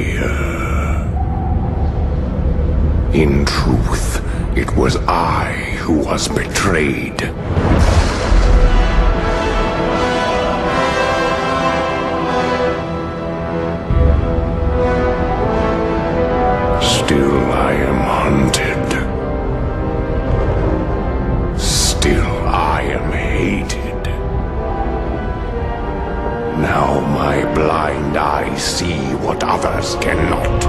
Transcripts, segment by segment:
betrayer. In truth, it was I who was betrayed. Still I am hunted. Still I am hated. Now my blind eyes see what others cannot.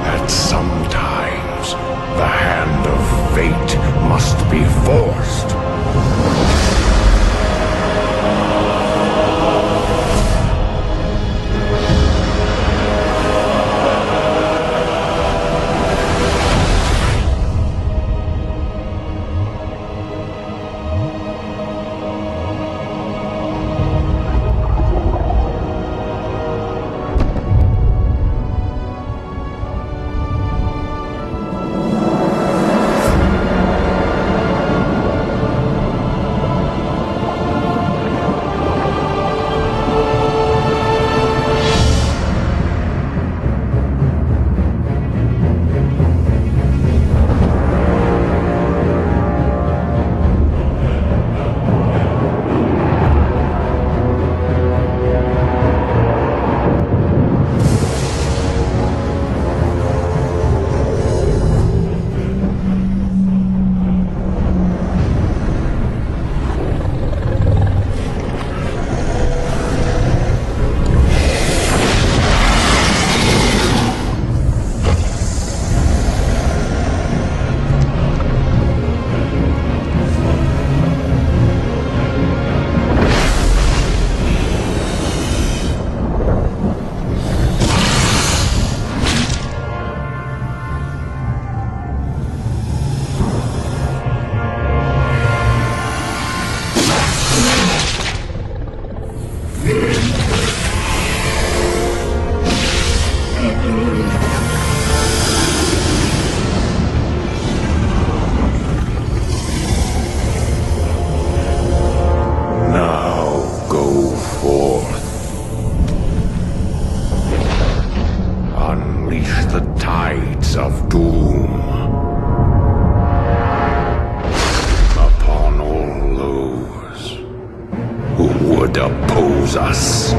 That sometimes the hand of fate must be forced. Us.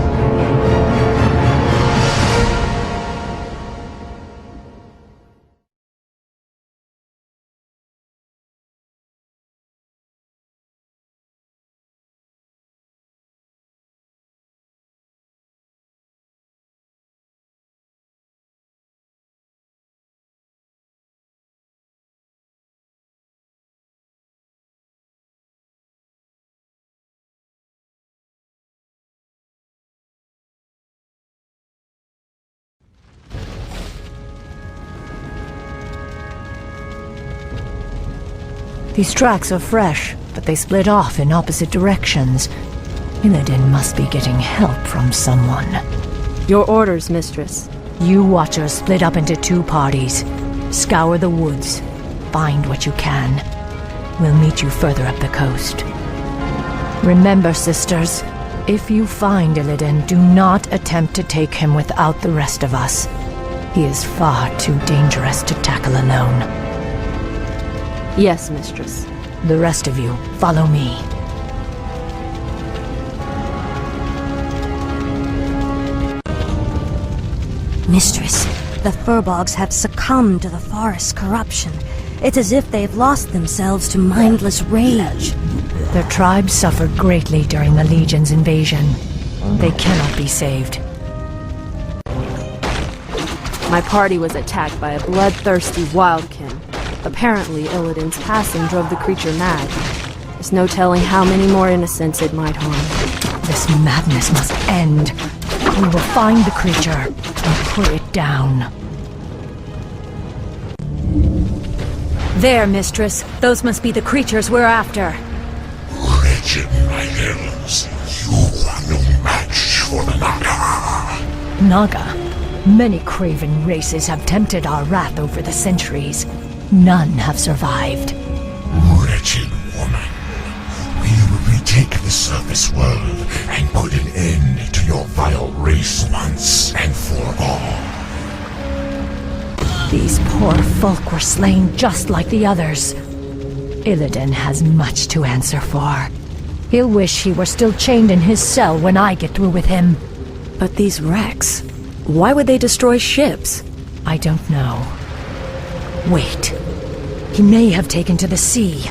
These tracks are fresh, but they split off in opposite directions. Illidan must be getting help from someone. Your orders, mistress. You watchers split up into two parties. Scour the woods. Find what you can. We'll meet you further up the coast. Remember, sisters, if you find Illidan, do not attempt to take him without the rest of us. He is far too dangerous to tackle alone. Yes, mistress. The rest of you, follow me. Mistress, the Furbolgs have succumbed to the forest's corruption. It's as if they've lost themselves to mindless rage. Their tribe suffered greatly during the Legion's invasion. They cannot be saved. My party was attacked by a bloodthirsty wildkin. Apparently, Illidan's passing drove the creature mad. There's no telling how many more innocents it might harm. This madness must end. We will find the creature and put it down. There, mistress. Those must be the creatures we're after. Wretched my elves, you are no match for the Naga. Naga? Many craven races have tempted our wrath over the centuries. None have survived. Wretched woman, we will this world and put an end to your vile race once and for all. These poor folk were slain just like the others. Illidan has much to answer for. He'll wish he were still chained in his cell when I get through with him. But these wrecks, why would they destroy ships? I don't know. Wait. He may have taken to the sea.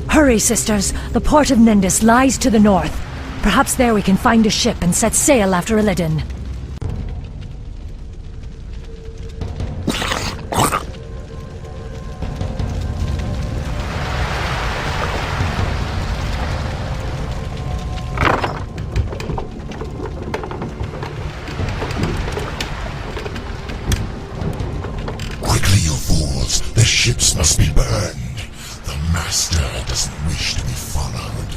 Hurry, sisters. The port of Nendis lies to the north. Perhaps there we can find a ship and set sail after Illidan. Quickly, you fools! The ships must be burned. The Master doesn't wish to be followed.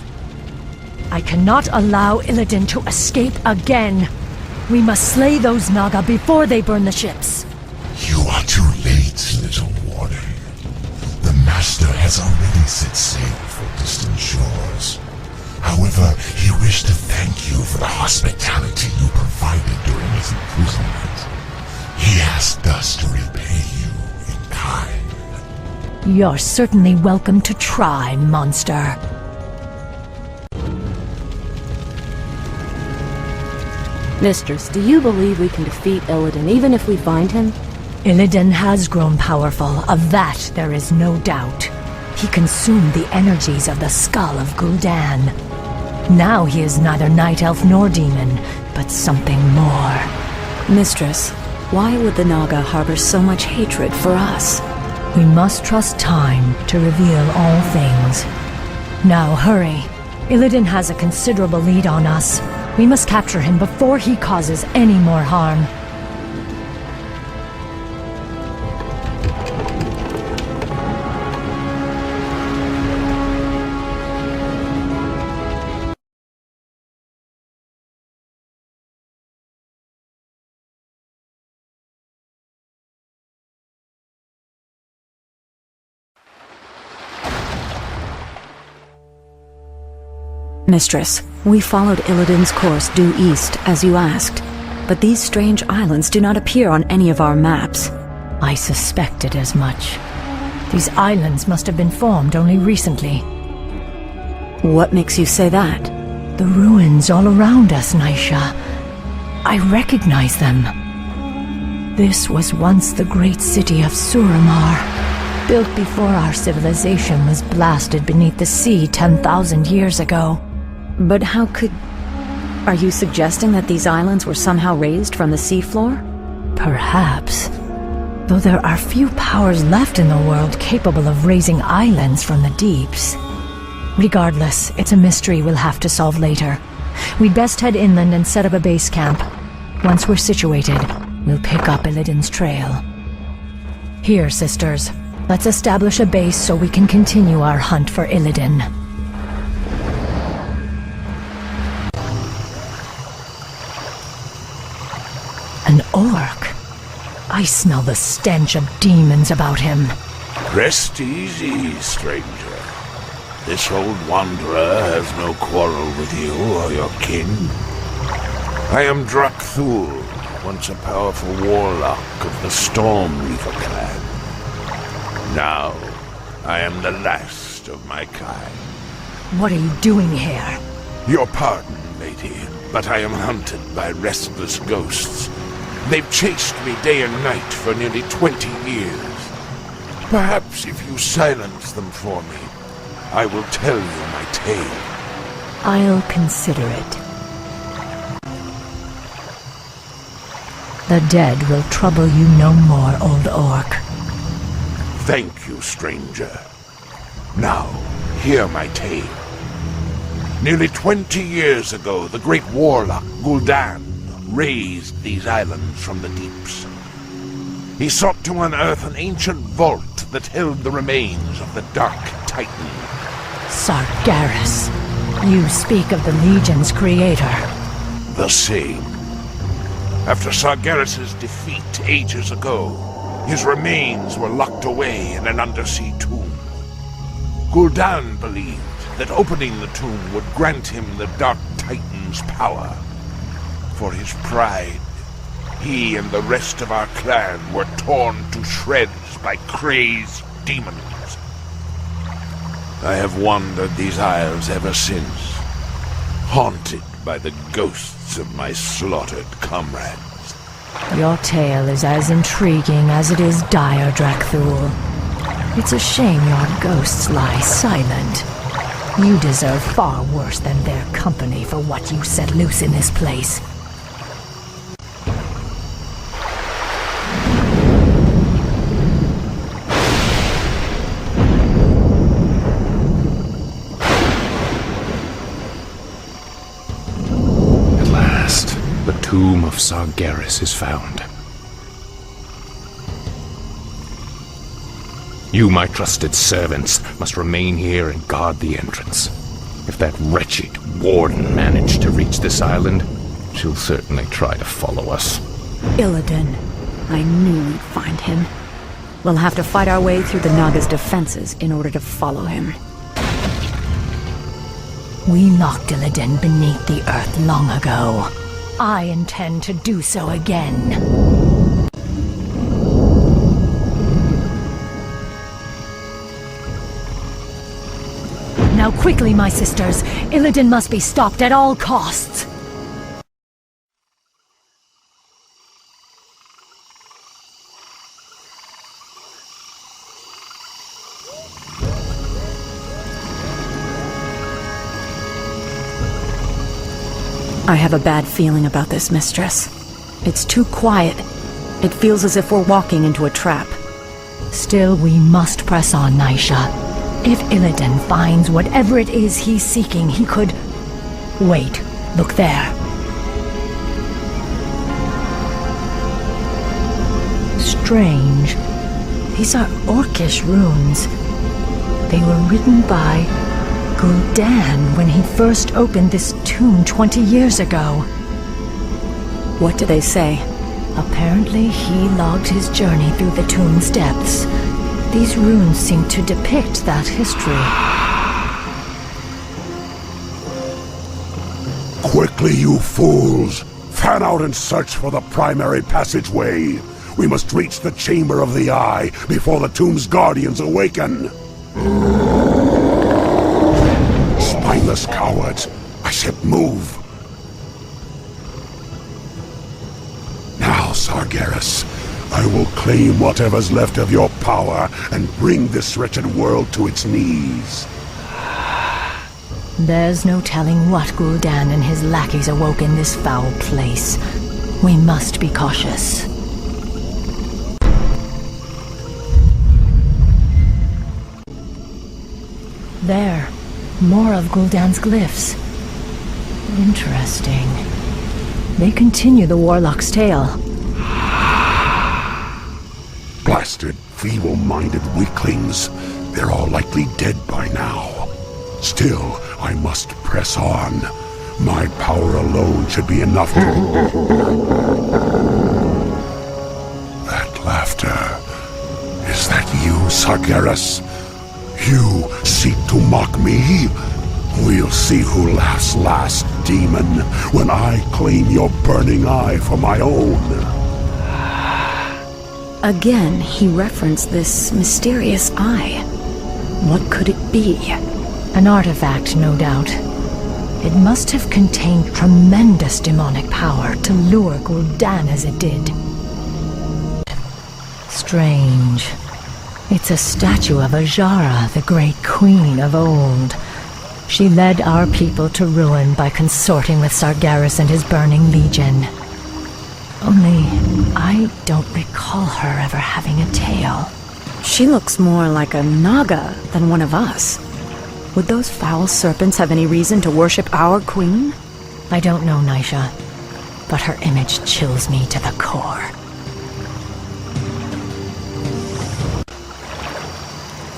I cannot allow Illidan to escape again. We must slay those Naga before they burn the ships. You are too late, little warden. The Master has already set sail for distant shores. However, he wished to thank you for the hospitality you provided during his imprisonment. He asked us to repay you in kind. You're certainly welcome to try, monster. Mistress, do you believe we can defeat Illidan even if we find him? Illidan has grown powerful, of that there is no doubt. He consumed the energies of the skull of Gul'dan. Now he is neither night elf nor demon, but something more. Mistress, why would the Naga harbor so much hatred for us? We must trust time to reveal all things. Now hurry. Illidan has a considerable lead on us. We must capture him before he causes any more harm. Mistress, we followed Illidan's course due east, as you asked. But these strange islands do not appear on any of our maps. I suspected as much. These islands must have been formed only recently. What makes you say that? The ruins all around us, Naisha. I recognize them. This was once the great city of Suramar, built before our civilization was blasted beneath the sea 10,000 years ago. But how could... Are you suggesting that these islands were somehow raised from the seafloor? Perhaps. Though there are few powers left in the world capable of raising islands from the deeps. Regardless, it's a mystery we'll have to solve later. We'd best head inland and set up a base camp. Once we're situated, we'll pick up Illidan's trail. Here, sisters. Let's establish a base so we can continue our hunt for Illidan. An orc. I smell the stench of demons about him. Rest easy, stranger. This old wanderer has no quarrel with you or your kin. I am Drakthul, once a powerful warlock of the Stormreaver clan. Now, I am the last of my kind. What are you doing here? Your pardon, lady, but I am hunted by restless ghosts. They've chased me day and night for nearly 20 years. Perhaps if you silence them for me, I will tell you my tale. I'll consider it. The dead will trouble you no more, old orc. Thank you, stranger. Now, hear my tale. Nearly 20 years ago, the great warlock Gul'dan raised these islands from the deeps. He sought to unearth an ancient vault that held the remains of the Dark Titan. Sargeras. You speak of the Legion's creator. The same. After Sargeras' defeat ages ago, his remains were locked away in an undersea tomb. Gul'dan believed that opening the tomb would grant him the Dark Titan's power. For his pride, he and the rest of our clan were torn to shreds by crazed demons. I have wandered these isles ever since, haunted by the ghosts of my slaughtered comrades. Your tale is as intriguing as it is dire, Drakthul. It's a shame your ghosts lie silent. You deserve far worse than their company for what you set loose in this place. At last, the Tomb of Sargeras is found. You, my trusted servants, must remain here and guard the entrance. If that wretched warden managed to reach this island, she'll certainly try to follow us. Illidan. I knew we'd find him. We'll have to fight our way through the Naga's defenses in order to follow him. We locked Illidan beneath the earth long ago. I intend to do so again. Now quickly, my sisters. Illidan must be stopped at all costs. I have a bad feeling about this, mistress. It's too quiet. It feels as if we're walking into a trap. Still, we must press on, Naisha. If Illidan finds whatever it is he's seeking, he could... Wait, look there. Strange. These are Orcish runes. They were written by Gul'dan when he first opened this tomb 20 years ago. What do they say? Apparently he logged his journey through the tomb's depths. These runes seem to depict that history. Quickly, you fools! Fan out and search for the primary passageway. We must reach the Chamber of the Eye before the tomb's guardians awaken. Spineless cowards! I said move! Now, Sargeras, I will claim whatever's left of your power and bring this wretched world to its knees. There's no telling what Gul'dan and his lackeys awoke in this foul place. We must be cautious. There, more of Gul'dan's glyphs. Interesting. They continue the warlock's tale. Blasted, feeble-minded weaklings. They're all likely dead by now. Still, I must press on. My power alone should be enough to... That laughter. Is that you, Sargeras? You seek to mock me? We'll see who laughs last, demon, when I claim your burning eye for my own. Again, he referenced this mysterious eye. What could it be? An artifact, no doubt. It must have contained tremendous demonic power to lure Gul'dan as it did. Strange. It's a statue of Azshara, the great queen of old. She led our people to ruin by consorting with Sargeras and his burning legion. Only, I don't recall her ever having a tail. She looks more like a Naga than one of us. Would those foul serpents have any reason to worship our queen? I don't know, Naisha, but her image chills me to the core.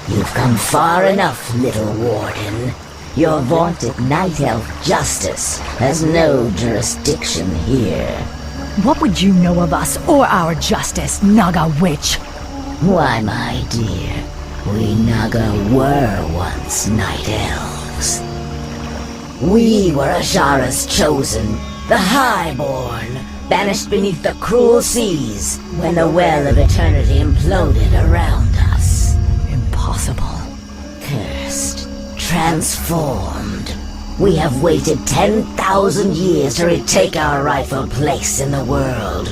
You've come far enough, little warden. Your vaunted night elf justice has no jurisdiction here. What would you know of us or our justice, Naga witch? Why, my dear, we Naga were once night elves. beings. We were Ashara's chosen, the Highborn, banished beneath the cruel seas when the Well of Eternity imploded around us. Impossible. Cursed, transformed. We have waited 10,000 years to retake our rightful place in the world.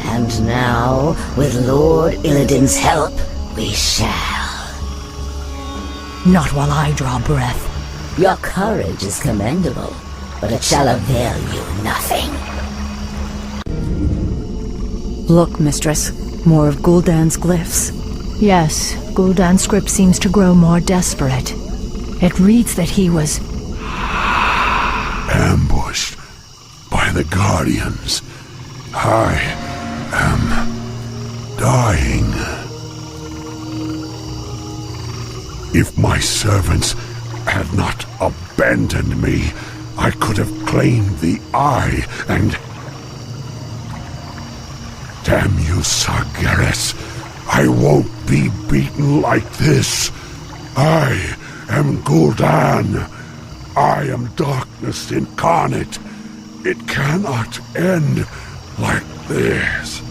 And now, with Lord Illidan's help, we shall. Not while I draw breath. Your courage is commendable, but it shall avail you nothing. Look, Mistress. More of Gul'dan's glyphs. Yes, Gul'dan's script seems to grow more desperate. It reads that he was ambushed by the Guardians. I am dying. If my servants had not abandoned me, I could have claimed the Eye and... Damn you, Sargeras. I won't be beaten like this. I am Gul'dan. I am darkness incarnate. It cannot end like this.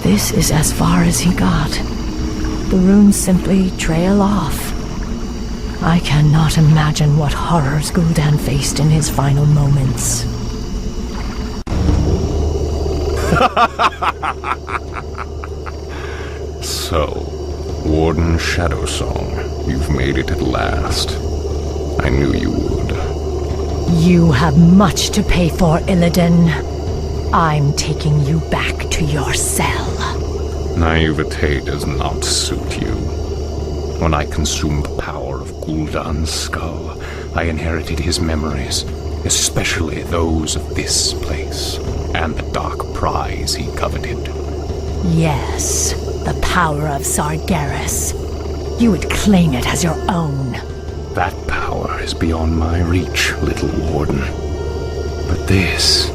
This is as far as he got. The runes simply trail off. I cannot imagine what horrors Gul'dan faced in his final moments. So, Warden Shadowsong, you've made it at last. I knew you would. You have much to pay for, Illidan. I'm taking you back to your cell. Naivete does not suit you. When I consumed the power of Gul'dan's skull, I inherited his memories, especially those of this place, and the dark prize he coveted. Yes, the power of Sargeras. You would claim it as your own. That power is beyond my reach, little warden. But this...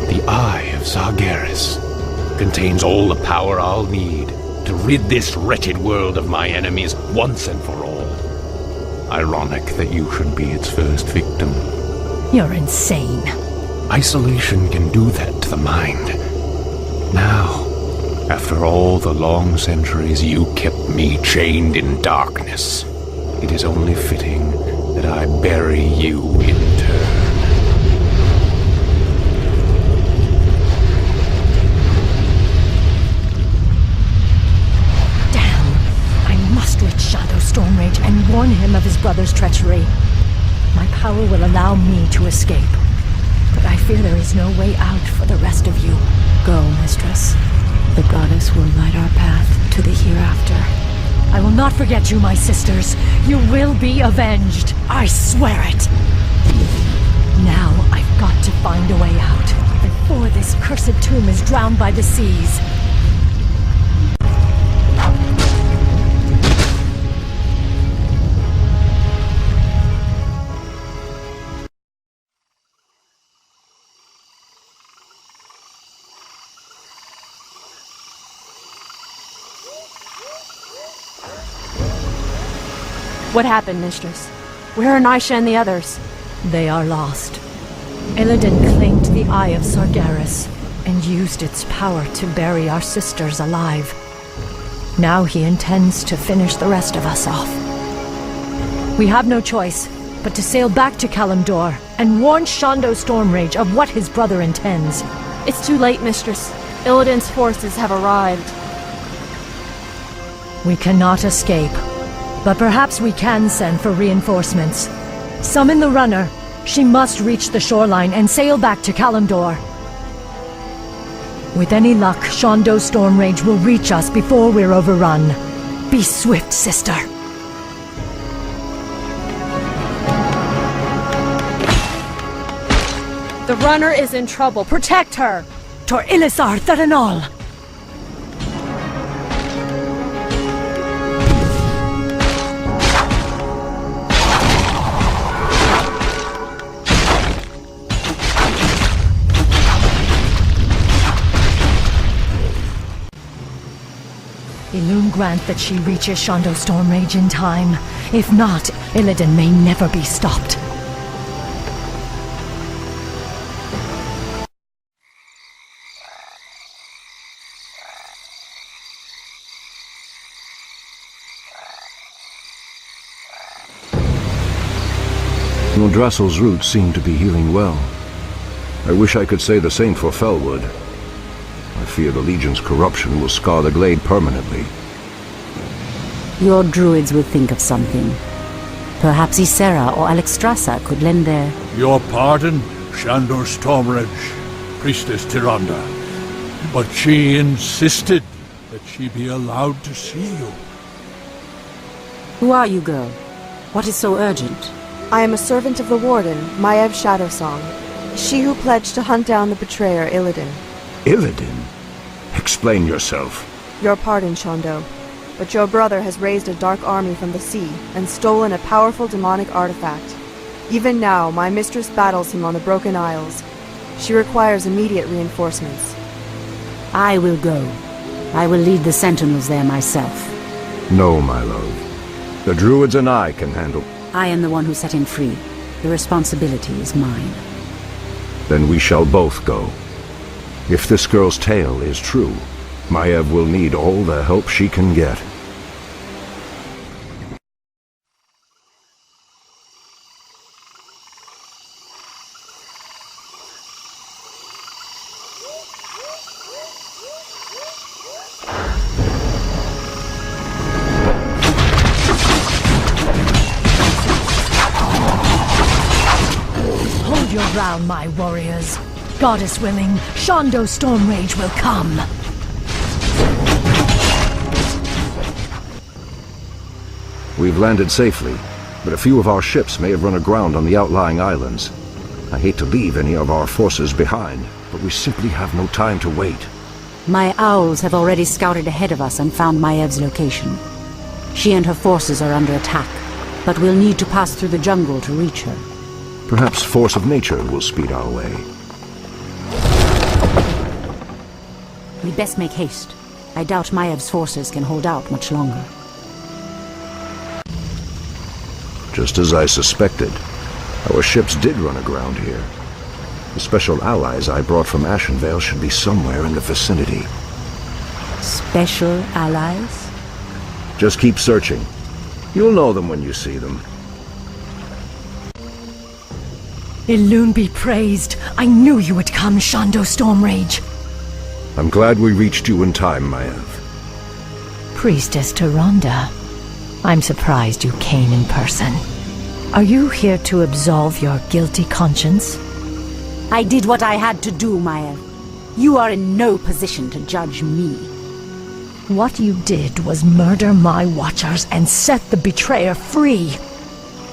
the Eye of Sargeras contains all the power I'll need to rid this wretched world of my enemies once and for all. Ironic that you should be its first victim. You're insane. Isolation can do that to the mind. Now, after all the long centuries you kept me chained in darkness, it is only fitting that I bury you in turn. Stormrage and warn him of his brother's treachery. My power will allow me to escape, but I fear there is no way out for the rest of you. Go, Mistress. The goddess will light our path to the hereafter. I will not forget you, my sisters. You will be avenged. I swear it. Now I've got to find a way out before this cursed tomb is drowned by the seas. What happened, Mistress? Where are Naisha and the others? They are lost. Illidan claimed the Eye of Sargeras and used its power to bury our sisters alive. Now he intends to finish the rest of us off. We have no choice but to sail back to Kalimdor and warn Shondo Stormrage of what his brother intends. It's too late, Mistress. Illidan's forces have arrived. We cannot escape, but perhaps we can send for reinforcements. Summon the runner. She must reach the shoreline and sail back to Kalimdor. With any luck, Shondo Stormrage will reach us before we're overrun. Be swift, sister. The runner is in trouble. Protect her! Tor Ilisar Tharanol! grant that she reaches Shards of Stormrage in time. If not, Illidan may never be stopped. Drassel's roots seem to be healing well. I wish I could say the same for Felwood. I fear the Legion's corruption will scar the glade permanently. Your druids will think of something. Perhaps Ysera or Alexstrasza could lend their... Your pardon, Shandor Stormrage, Priestess Tyrande. But she insisted that she be allowed to see you. Who are you, girl? What is so urgent? I am a servant of the Warden, Maiev Shadowsong. She who pledged to hunt down the betrayer, Illidan. Illidan? Explain yourself. Your pardon, Shondo. But your brother has raised a dark army from the sea and stolen a powerful demonic artifact. Even now, my mistress battles him on the Broken Isles. She requires immediate reinforcements. I will go. I will lead the sentinels there myself. No, my love. The druids and I can handle... I am the one who set him free. The responsibility is mine. Then we shall both go. If this girl's tale is true, Maiev will need all the help she can get. Hold your ground, my warriors. Goddess willing, Shards of Stormrage will come. We've landed safely, but a few of our ships may have run aground on the outlying islands. I hate to leave any of our forces behind, but we simply have no time to wait. My owls have already scouted ahead of us and found Maev's location. She and her forces are under attack, but we'll need to pass through the jungle to reach her. Perhaps force of nature will speed our way. We best make haste. I doubt Maev's forces can hold out much longer. Just as I suspected, our ships did run aground here. The special allies I brought from Ashenvale should be somewhere in the vicinity. Special allies? Just keep searching. You'll know them when you see them. Elune be praised. I knew you would come, Shards of Stormrage. I'm glad we reached you in time, Maiev. Priestess Tyrande. I'm surprised you came in person. Are you here to absolve your guilty conscience? I did what I had to do, Maiev. You are in no position to judge me. What you did was murder my watchers and set the betrayer free.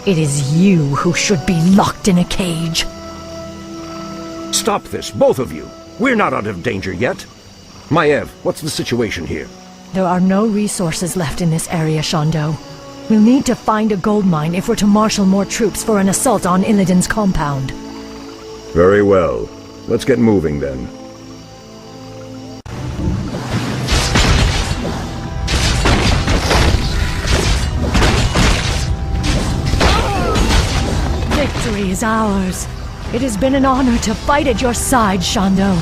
It is you who should be locked in a cage. Stop this, both of you! We're not out of danger yet. Maiev, what's the situation here? There are no resources left in this area, Shondo. We'll need to find a gold mine if we're to marshal more troops for an assault on Illidan's compound. Very well. Let's get moving then. Victory is ours. It has been an honor to fight at your side, Shondo.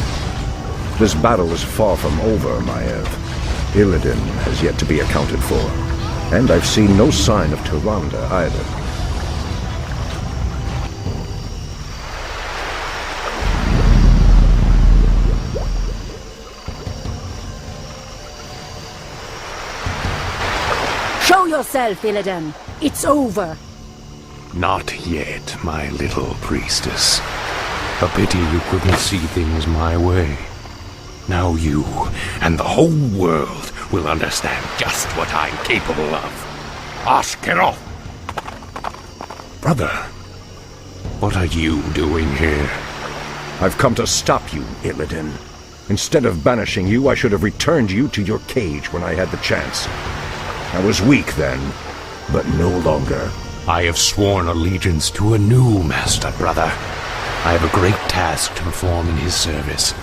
This battle is far from over, Maiev. Illidan has yet to be accounted for. And I've seen no sign of Tyrande either. Show yourself, Illidan! It's over! Not yet, my little priestess. A pity you couldn't see things my way. Now you and the whole world will understand just what I'm capable of. Ashkeroth! Brother, what are you doing here? I've come to stop you, Illidan. Instead of banishing you, I should have returned you to your cage when I had the chance. I was weak then, but no longer. I have sworn allegiance to a new master, brother. I have a great task to perform in his service.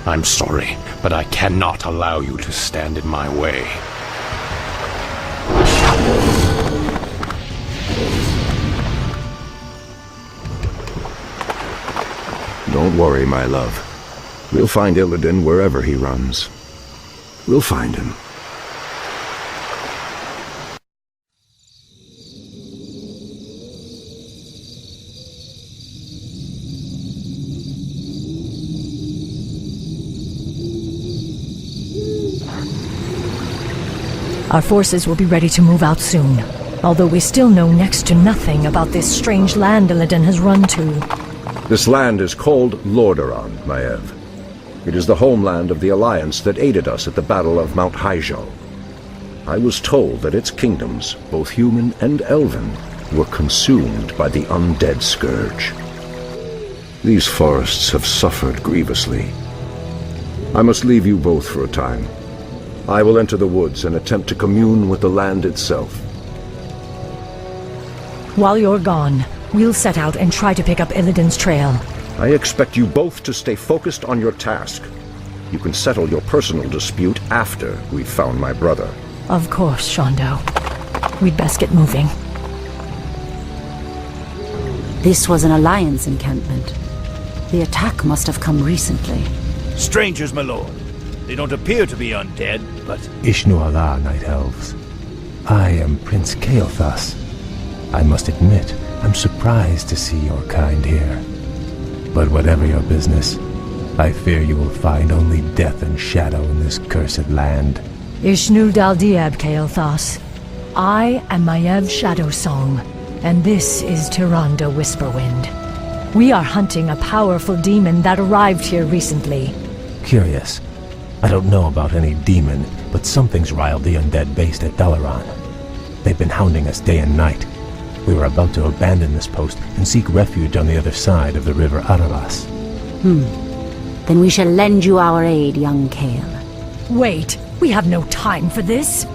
I'm sorry, but I cannot allow you to stand in my way. Don't worry, my love. We'll find Illidan wherever he runs. We'll find him. Our forces will be ready to move out soon, although we still know next to nothing about this strange land Illidan has run to. This land is called Lordaeron, Maiev. It is the homeland of the Alliance that aided us at the Battle of Mount Hyjal. I was told that its kingdoms, both human and elven, were consumed by the undead scourge. These forests have suffered grievously. I must leave you both for a time. I will enter the woods and attempt to commune with the land itself. While you're gone, we'll set out and try to pick up Illidan's trail. I expect you both to stay focused on your task. You can settle your personal dispute after we've found my brother. Of course, Shondo. We'd best get moving. This was an Alliance encampment. The attack must have come recently. Strangers, my lord. They don't appear to be undead, but... Ishnu Allah, Night Elves. I am Prince Kael'thas. I must admit, I'm surprised to see your kind here. But whatever your business, I fear you will find only death and shadow in this cursed land. Ishnu Daldieb, Kael'thas. I am Maiev Shadowsong, and this is Tyrande Whisperwind. We are hunting a powerful demon that arrived here recently. Curious. I don't know about any demon, but something's riled the undead based at Dalaran. They've been hounding us day and night. We were about to abandon this post and seek refuge on the other side of the river Arabas. Then we shall lend you our aid, young Kael. Wait, we have no time for this.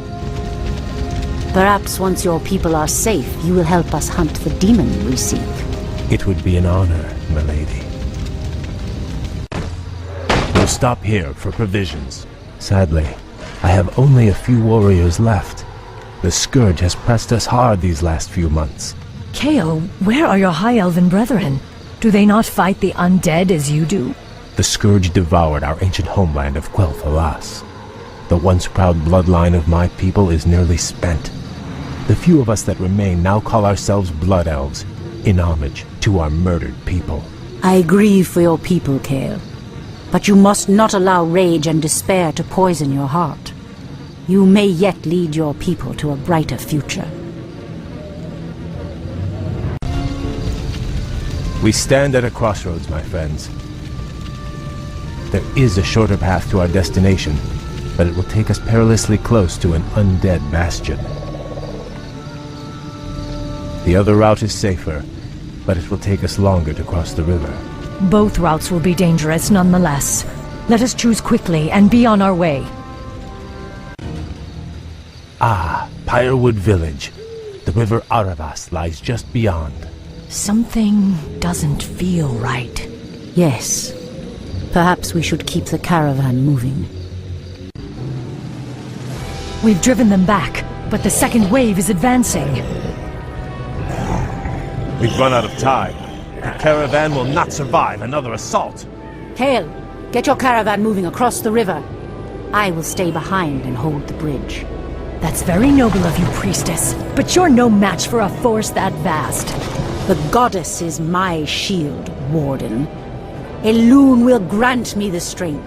Perhaps once your people are safe, you will help us hunt the demon we seek. It would be an honor, milady. We'll stop here for provisions. Sadly, I have only a few warriors left. The scourge has pressed us hard these last few months. Kael, where are your High Elven brethren? Do they not fight the undead as you do? The scourge devoured our ancient homeland of Quel'Thalas. The once proud bloodline of my people is nearly spent. The few of us that remain now call ourselves Blood Elves, in homage to our murdered people. I grieve for your people, Kael. But you must not allow rage and despair to poison your heart. You may yet lead your people to a brighter future. We stand at a crossroads, my friends. There is a shorter path to our destination, but it will take us perilously close to an undead bastion. The other route is safer, but it will take us longer to cross the river. Both routes will be dangerous nonetheless. Let us choose quickly and be on our way. Ah, Pyrewood Village. The river Arabas lies just beyond. Something doesn't feel right. Yes. Perhaps we should keep the caravan moving. We've driven them back, but the second wave is advancing. We've run out of time. The caravan will not survive another assault. Kael, get your caravan moving across the river. I will stay behind and hold the bridge. That's very noble of you, priestess, but you're no match for a force that vast. The goddess is my shield, Warden. Elune will grant me the strength.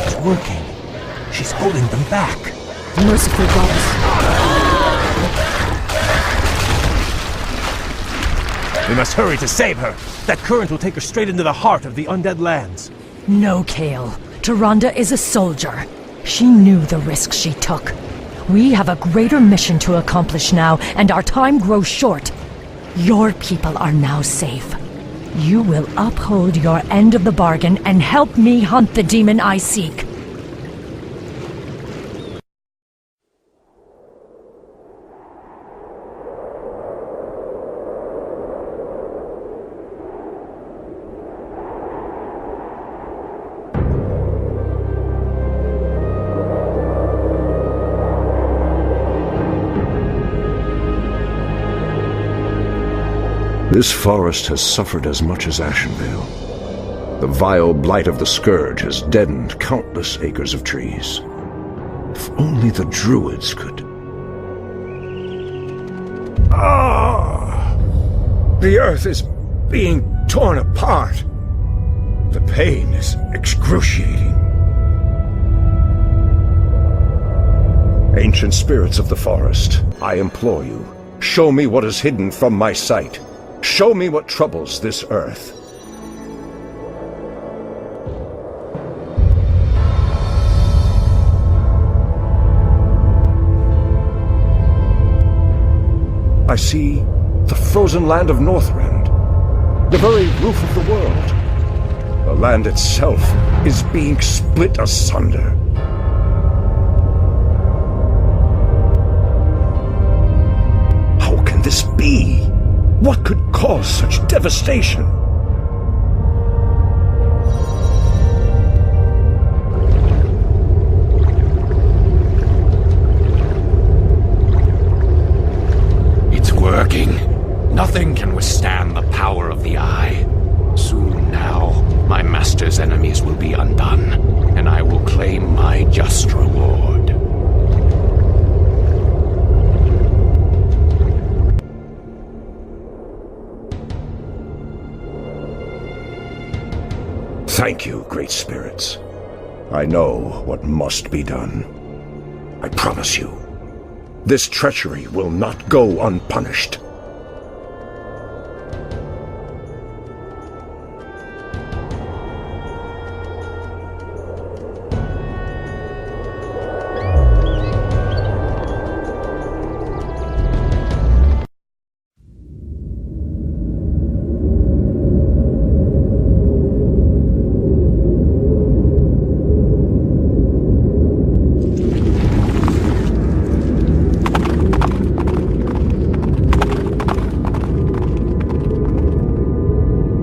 It's working. She's holding them back. Merciful goddess. We must hurry to save her. That current will take her straight into the heart of the undead lands. No, Kael. Tyrande is a soldier. She knew the risks she took. We have a greater mission to accomplish now, and our time grows short. Your people are now safe. You will uphold your end of the bargain and help me hunt the demon I seek. This forest has suffered as much as Ashenvale. The vile blight of the Scourge has deadened countless acres of trees. If only the druids could... The earth is being torn apart. The pain is excruciating. Ancient spirits of the forest, I implore you, show me what is hidden from my sight. Show me what troubles this earth. I see the frozen land of Northrend, the very roof of the world. The land itself is being split asunder. How can this be? What could cause such devastation? It's working. Nothing can withstand the power of the Eye. Soon now, my master's enemies will be undone, and I will claim my just reward. Thank you, great spirits. I know what must be done. I promise you, this treachery will not go unpunished.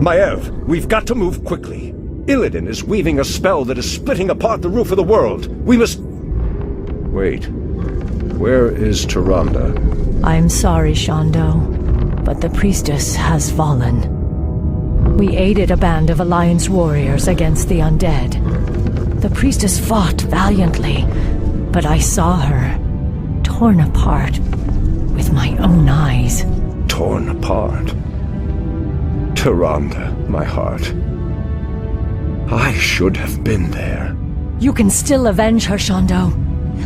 Maiev, we've got to move quickly. Illidan is weaving a spell that is splitting apart the roof of the world. We must... Wait. Where is Tyrande? I'm sorry, Shondo, but the priestess has fallen. We aided a band of Alliance warriors against the undead. The priestess fought valiantly, but I saw her torn apart with my own eyes. Torn apart? Tyrande, my heart. I should have been there. You can still avenge her, Shondo.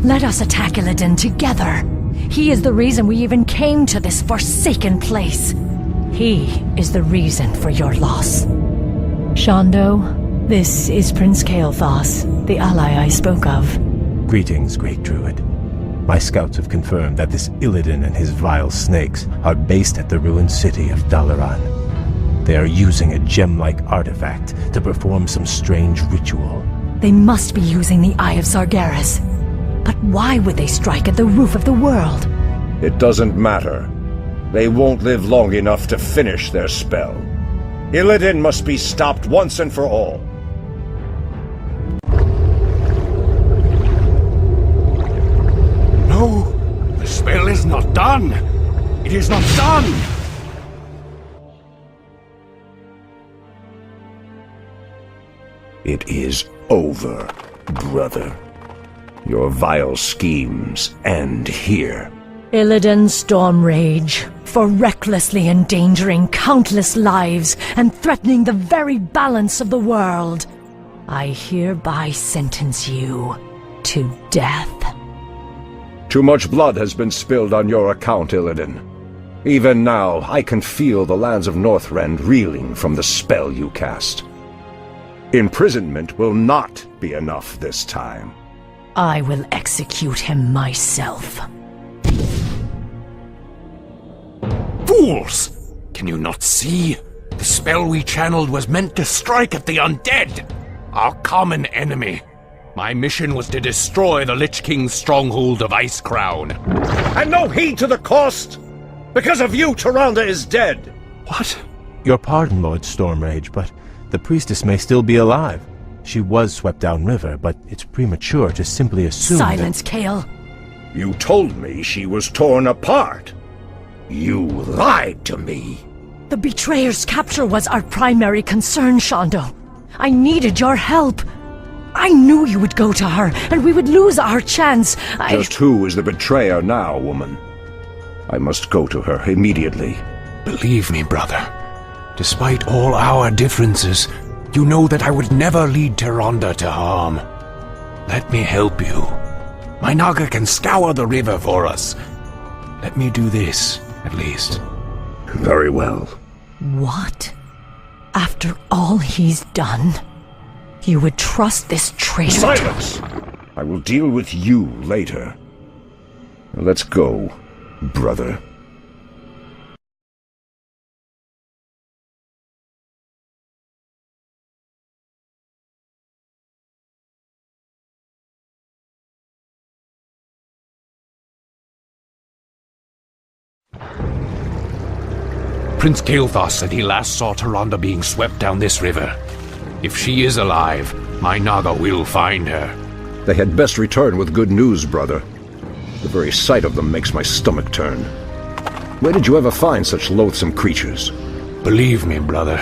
Let us attack Illidan together. He is the reason we even came to this forsaken place. He is the reason for your loss. Shondo, this is Prince Kael'thas, the ally I spoke of. Greetings, Great Druid. My scouts have confirmed that this Illidan and his vile snakes are based at the ruined city of Dalaran. They are using a gem-like artifact to perform some strange ritual. They must be using the Eye of Sargeras. But why would they strike at the roof of the world? It doesn't matter. They won't live long enough to finish their spell. Illidan must be stopped once and for all. No! The spell is not done! It is not done! It is over, brother. Your vile schemes end here. Illidan Stormrage, for recklessly endangering countless lives and threatening the very balance of the world, I hereby sentence you to death. Too much blood has been spilled on your account, Illidan. Even now, I can feel the lands of Northrend reeling from the spell you cast. Imprisonment will not be enough this time. I will execute him myself. Fools! Can you not see? The spell we channeled was meant to strike at the undead, our common enemy. My mission was to destroy the Lich King's stronghold of Icecrown. And no heed to the cost! Because of you, Tyrande is dead! What? Your pardon, Lord Stormrage, but the priestess may still be alive. She was swept downriver, but it's premature to simply assume Silence, Kael. You told me she was torn apart. You lied to me. The betrayer's capture was our primary concern, Shondo. I needed your help. I knew you would go to her, and we would lose our chance. Just who is the betrayer now, woman? I must go to her immediately. Believe me, brother. Despite all our differences, you know that I would never lead Tyrande to harm. Let me help you. My Naga can scour the river for us. Let me do this, at least. Very well. What? After all he's done, you would trust this traitor? Silence! I will deal with you later. Let's go, brother. Prince Kael'thas said he last saw Tyrande being swept down this river. If she is alive, my Naga will find her. They had best return with good news, brother. The very sight of them makes my stomach turn. Where did you ever find such loathsome creatures? Believe me, brother,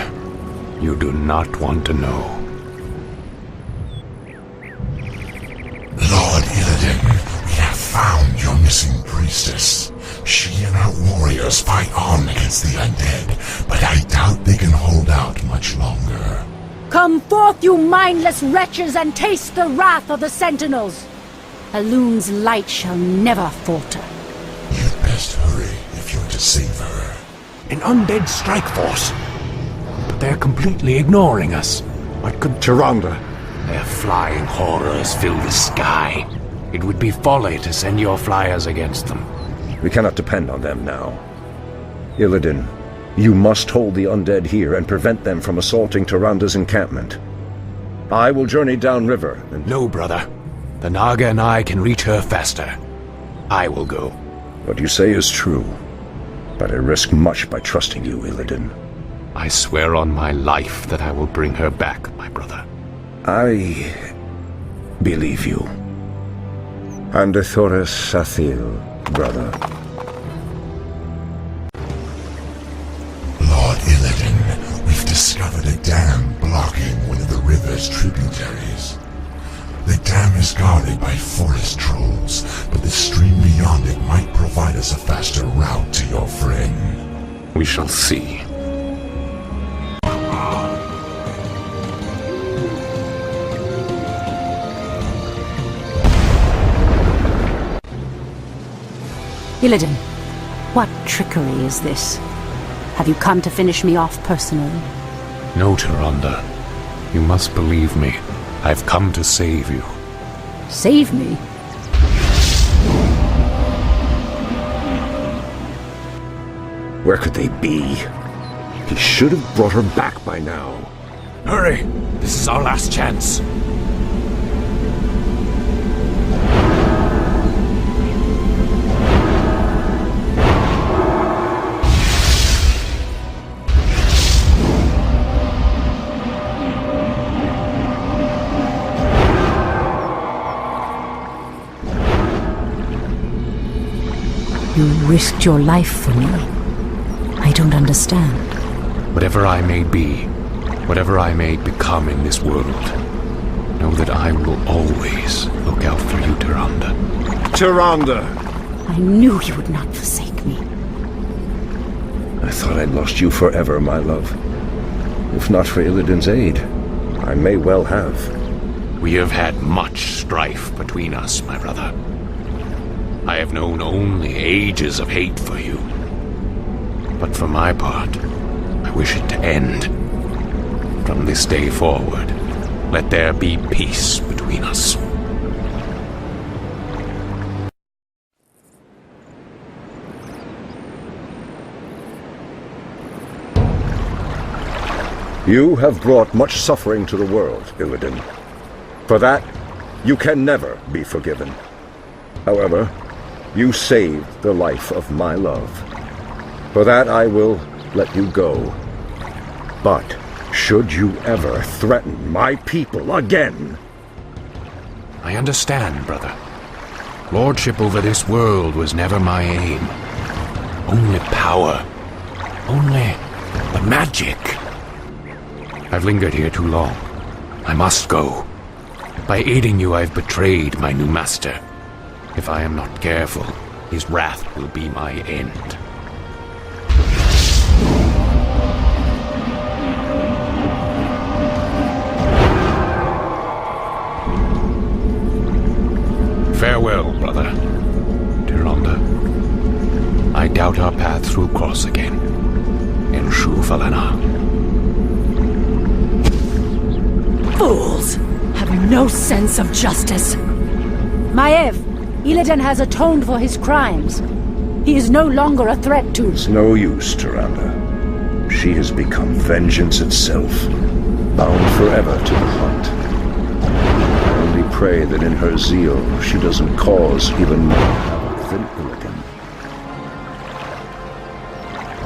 you do not want to know. Lord Illidan, we have found your missing priestess. She and her warriors fight on against the undead, but I doubt they can hold out much longer. Come forth, you mindless wretches, and taste the wrath of the Sentinels! Elun's light shall never falter. You'd best hurry if you're to save her. An undead strike force. But they're completely ignoring us. What could Tyrande? Their flying horrors fill the sky. It would be folly to send your flyers against them. We cannot depend on them now. Illidan, you must hold the undead here and prevent them from assaulting Tyrande's encampment. I will journey downriver and... No, brother. The Naga and I can reach her faster. I will go. What you say is true, but I risk much by trusting you, Illidan. I swear on my life that I will bring her back, my brother. I believe you. Andethores Sathil, brother. Lord Illidan, we've discovered a dam blocking one of the river's tributaries. The dam is guarded by forest trolls, but the stream beyond it might provide us a faster route to your friend. We shall see. Illidan, what trickery is this? Have you come to finish me off personally? No, Tyrande. You must believe me. I've come to save you. Save me? Where could they be? He should have brought her back by now. Hurry! This is our last chance. You risked your life for me. I don't understand. Whatever I may be, whatever I may become in this world, know that I will always look out for you, Tyrande. Tyrande! I knew you would not forsake me. I thought I'd lost you forever, my love. If not for Illidan's aid, I may well have. We have had much strife between us, my brother. I have known only ages of hate for you. But for my part, I wish it to end. From this day forward, let there be peace between us. You have brought much suffering to the world, Illidan. For that, you can never be forgiven. However, you saved the life of my love. For that I will let you go. But should you ever threaten my people again... I understand, brother. Lordship over this world was never my aim. Only power. Only The magic! I've lingered here too long. I must go. By aiding you, I've betrayed my new master. If I am not careful, his wrath will be my end. Farewell, brother. Tyrande. I doubt our paths will cross again. In Shu-Falana. Fools! Have no sense of justice. Maiev, Illidan has atoned for his crimes. He is no longer a threat to... It's no use, Tyrande. She has become vengeance itself, bound forever to the hunt. I only pray that in her zeal she doesn't cause even more havoc than Illidan.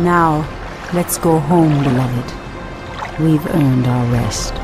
Now, let's go home, beloved. We've earned our rest.